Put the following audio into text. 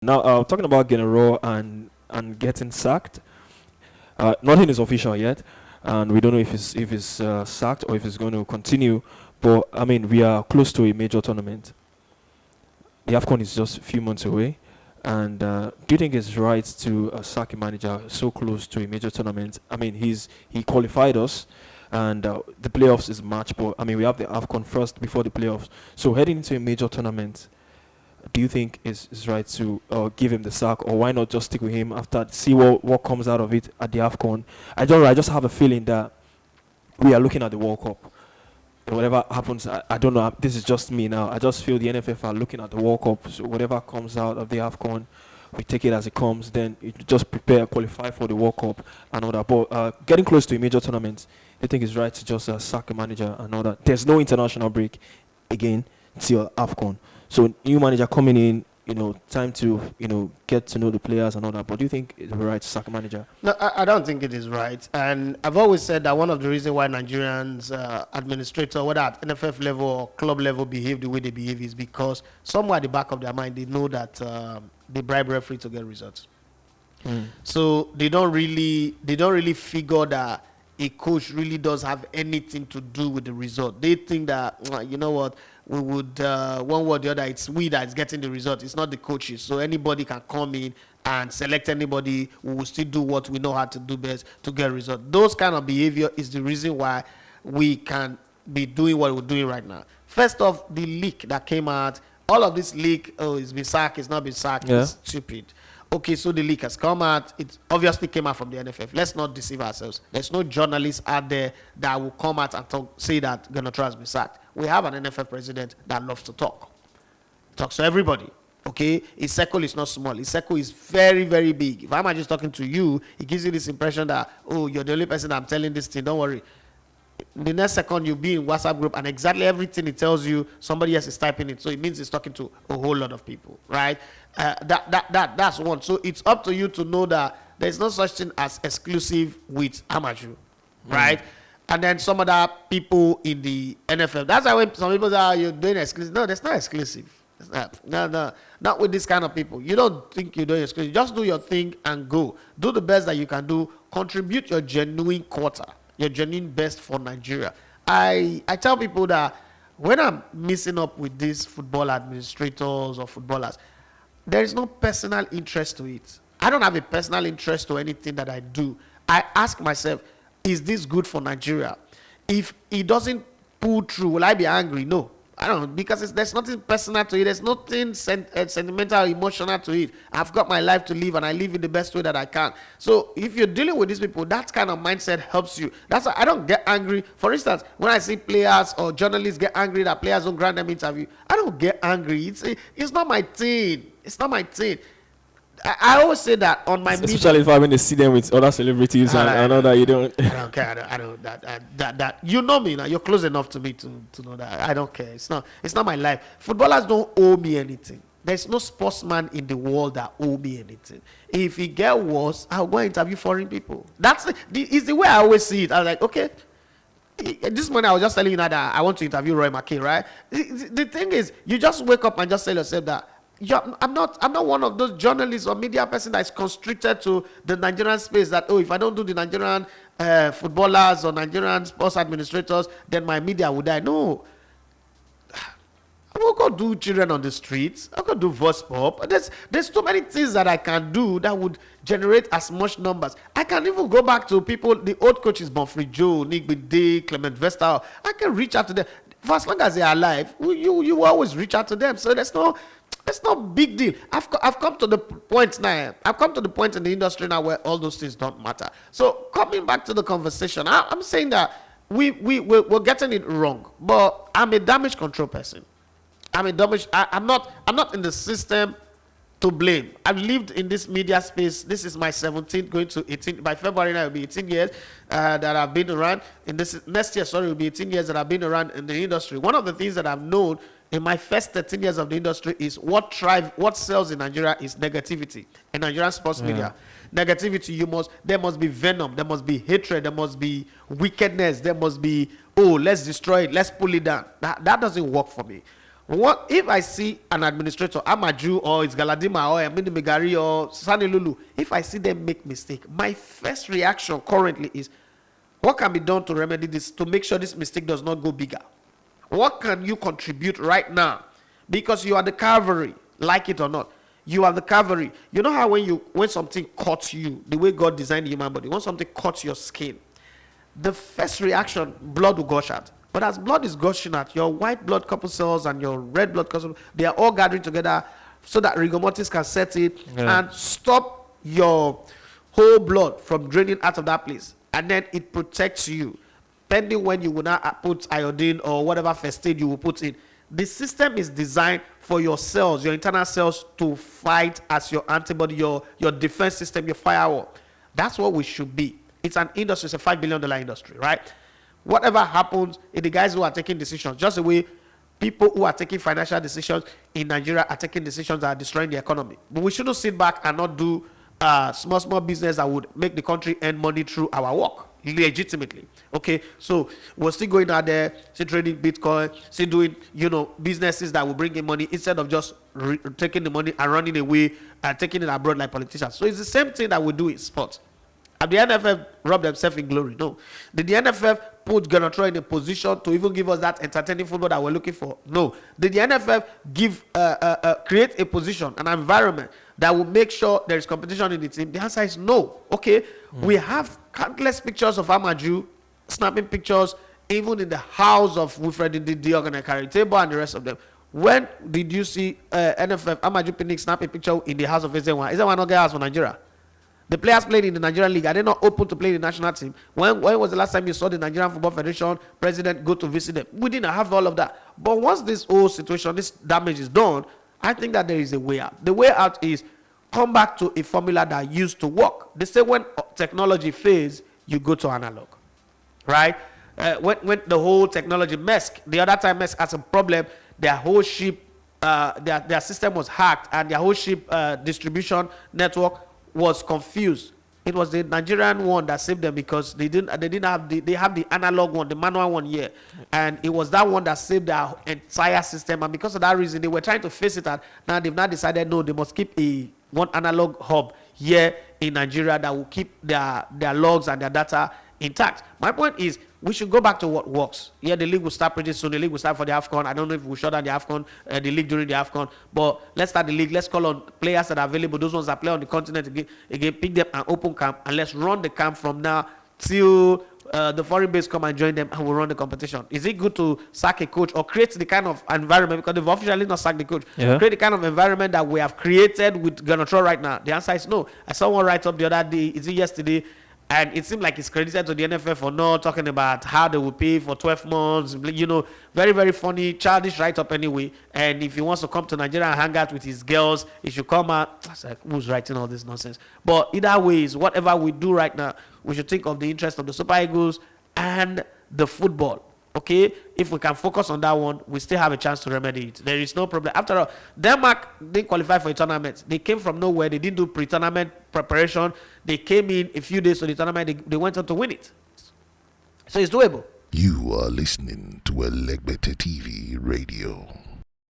Now, talking about gernotRohr and getting sacked, nothing is official yet, and we don't know if he's sacked or if he's going to continue. But I mean, we are close to a major tournament. The Afcon is just a few months away, and do you think it's right to sack a manager so close to a major tournament? I mean, he qualified us, and the playoffs is March, but I mean, we have the Afcon first before the playoffs. So heading into a major tournament, do you think it's right to give him the sack, or why not just stick with him after see what comes out of it at the Afcon? I don't know. I just have a feeling that we are looking at the World Cup. And whatever happens, I don't know. This is just me now. I just feel the NFF are looking at the World Cup. So whatever comes out of the Afcon, we take it as it comes. Then you just prepare, qualify for the World Cup and all that. But getting close to a major tournament, I think it's right to just sack a manager and all that. There's no international break again till Afcon. So new manager coming in, time to, get to know the players and all that. But do you think it's right to sack a manager? No, I don't think it is right. And I've always said that one of the reasons why Nigerians, administrators, whether at NFF level or club level, behave the way they behave is because somewhere at the back of their mind, they know that they bribe referee to get results. So they don't really figure that a coach really does have anything to do with the result. They think that, you know what, we would, one way or the other, it's we that's getting the result. It's not the coaches. So anybody can come in and select anybody. We will still do what we know how to do best to get result. Those kind of behavior is the reason why we can be doing what we're doing right now. First off, the leak that came out, all of this leak, it's been sacked, it's not been sacked, it's stupid. Okay, so the leak has come out. It obviously came out from the NFF. Let's not deceive ourselves. There's no journalist out there that will come out and say that gernotRohr has been sacked. We have an NFF president that loves to talk. Talks to everybody. Okay? His circle is not small. His circle is very, very big. If I'm just talking to you, it gives you this impression that, oh, you're the only person I'm telling this thing. Don't worry. The next second you'll be in WhatsApp group and exactly everything it tells you, somebody else is typing it. So it means it's talking to a whole lot of people, right? That's one. So it's up to you to know that there's no such thing as exclusive with amateur, right? And then some other people in the NFL. That's why when some people say, oh, you're doing exclusive. No, that's not exclusive. It's not. Not with this kind of people. You don't think you're doing exclusive. Just do your thing and go. Do the best that you can do. Contribute your genuine quarter. Your genuine best for Nigeria. I tell people that when I'm messing up with these football administrators or footballers, there is no personal interest to it. I don't have a personal interest to anything that I do. I ask myself, is this good for Nigeria? If it doesn't pull through, will I be angry? No. I don't know, because there's nothing personal to it. There's nothing sentimental, emotional to it. I've got my life to live, and I live in the best way that I can. So if you're dealing with these people, that kind of mindset helps you. That's why I don't get angry. For instance, when I see players or journalists get angry that players don't grant them interview, I don't get angry. It's not my thing. It's not my thing. I always say that on my media. Especially when they see them with other celebrities and all that, you don't. I don't care. I don't that you know me now. You're close enough to me to know that I don't care. It's not my life. Footballers don't owe me anything. There's no sportsman in the world that owe me anything. If it get worse, I'll go interview foreign people. It's the way I always see it. I was like, okay. This morning I was just telling you now that I want to interview Roy McKay, right? The thing is, you just wake up and just tell yourself that. I'm not one of those journalists or media person that is constricted to the Nigerian space that, oh, if I don't do the Nigerian footballers or Nigerian sports administrators, then my media will die. No. I'm not going to do children on the streets. I'm going to do voice pop. There's too many things that I can do that would generate as much numbers. I can even go back to people, the old coaches, Bonfrey Joe, Nick Bide, Clement Vestal. I can reach out to them. For as long as they are alive, you always reach out to them. So it's no big deal. I've come to the point now. I've come to the point in the industry now where all those things don't matter. So coming back to the conversation, I'm saying that we're getting it wrong. But I'm a damage control person. I'm not in the system to blame. I've lived in this media space. This is my 17th, going to 18. By February now, it will be 18 years that I've been around. Next year, it will be 18 years that I've been around in the industry. One of the things that I've known in my first 13 years of the industry is what sells in Nigeria is negativity. In Nigerian sports media, negativity, there must be venom, there must be hatred, there must be wickedness, there must be, oh, let's destroy it, let's pull it down. That doesn't work for me. What if I see an administrator, Amaju or it's Galadima or Amini Megari or Sani Lulu, if I see them make mistake, my first reaction currently is, what can be done to remedy this, to make sure this mistake does not go bigger? What can you contribute right now? Because you are the cavalry, like it or not. You are the cavalry. You know how when something cuts you, the way God designed the human body, when something cuts your skin, the first reaction, blood will gush out. But as blood is gushing out, your white blood corpuscles and your red blood corpuscles, they are all gathering together so that rigor mortis can set it and stop your whole blood from draining out of that place. And then it protects you, pending when you will not put iodine or whatever first aid you will put in. The system is designed for your cells, your internal cells, to fight as your antibody, your defense system, your firewall. That's what we should be. It's an industry, it's a $5 billion industry, right? Whatever happens, the guys who are taking decisions, just the way people who are taking financial decisions in Nigeria are taking decisions that are destroying the economy. But we shouldn't sit back and not do small business that would make the country earn money through our work legitimately. Okay, so we're still going out there, still trading Bitcoin, still doing businesses that will bring in money instead of just taking the money and running away and taking it abroad like politicians. So it's the same thing that we do in sports. Have the NFF robbed themselves in glory? No. Did the NFF put gernotRohr in a position to even give us that entertaining football that we're looking for? No. Did the NFF create a position, an environment that will make sure there is competition in the team? The answer is no. Okay. We have countless pictures of Amaju snapping pictures, even in the house of Wilfred Ndidi and Karitebo and the rest of them. When did you see NFF Amaju Pinnick snap a picture in the house of Ezenwa? Ezenwa not get house for Nigeria. The players played in the Nigerian league. Are they not open to play in the national team? When was the last time you saw the Nigerian Football Federation president go to visit them? We didn't have all of that. But once this whole situation, this damage is done, I think that there is a way out. The way out is come back to a formula that used to work. They say when technology fails, you go to analog, right? When the whole technology the other time Maersk has a problem, their whole ship, their system was hacked and their whole ship distribution network was confused. It was the Nigerian one that saved them because they have the analog one, the manual one here, and it was that one that saved their entire system. And because of that reason, they were trying to face it, and now they've not decided no, they must keep one analog hub here in Nigeria that will keep their logs and their data intact. My point is, we should go back to what works. Yeah, the league will start pretty soon. The league will start for the Afcon. I don't know if we'll shut down the Afcon, the league during the Afcon, but let's start the league. Let's call on players that are available, those ones that play on the continent again, pick them and open camp, and let's run the camp from now till the foreign base come and join them, and we'll run the competition. Is it good to sack a coach or create the kind of environment, because they've officially not sacked the coach, create the kind of environment that we have created with gernotRohr right now? The answer is no. I saw one write up the other day, is it yesterday, and it seemed like it's credited to the NFF for not talking about how they will pay for 12 months. Very, very funny, childish write-up anyway. And if he wants to come to Nigeria and hang out with his girls, he should come out. I was like, who's writing all this nonsense? But either way, whatever we do right now, we should think of the interest of the Super Eagles and the football. Okay, if we can focus on that one, we still have a chance to remedy it. There is no problem. After all, Denmark didn't qualify for a tournament. They came from nowhere. They didn't do pre-tournament preparation. They came in a few days to the tournament. They went on to win it. So it's doable. You are listening to Elegbete TV Radio.